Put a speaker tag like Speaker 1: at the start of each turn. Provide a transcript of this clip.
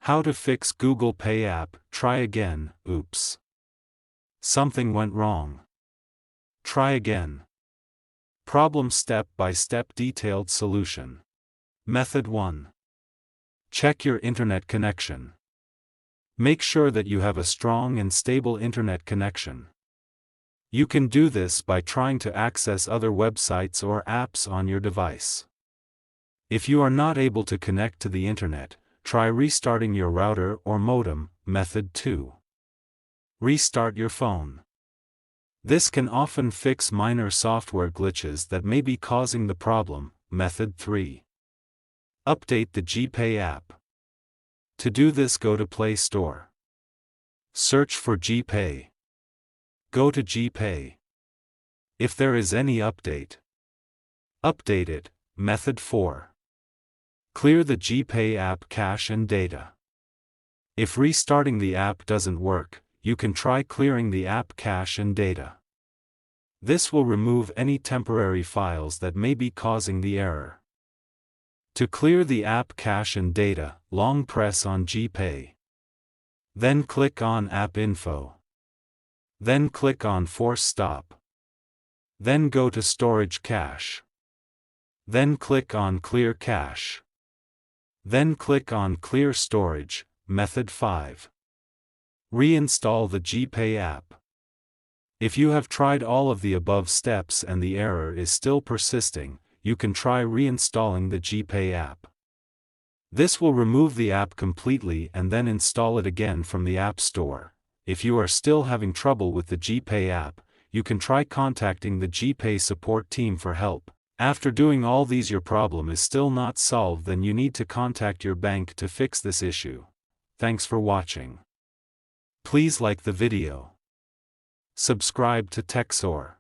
Speaker 1: How to fix Google Pay app. Try again. Oops. Something went wrong. Try again. Problem step-by-step detailed solution. Method 1. Check your internet connection. Make sure that you have a strong and stable internet connection. You can do this by trying to access other websites or apps on your device. If you are not able to connect to the internet, try restarting your router or modem. Method 2. Restart your phone. This can often fix minor software glitches that may be causing the problem. Method 3. Update the GPay app. To do this, go to Play Store. Search for GPay. Go to GPay. If there is any update, update it. Method 4. Clear the GPay app cache and data. If restarting the app doesn't work, you can try clearing the app cache and data. This will remove any temporary files that may be causing the error. To clear the app cache and data, long press on GPay. Then click on App Info. Then click on Force Stop. Then go to Storage Cache. Then click on Clear Cache. Then click on Clear Storage. Method 5. Reinstall the GPay app. If you have tried all of the above steps and the error is still persisting, you can try reinstalling the GPay app. This will remove the app completely and then install it again from the App Store. If you are still having trouble with the GPay app, you can try contacting the GPay support team for help. After doing all these, your problem is still not solved, then you need to contact your bank to fix this issue. Thanks for watching. Please like the video. Subscribe to TechSor.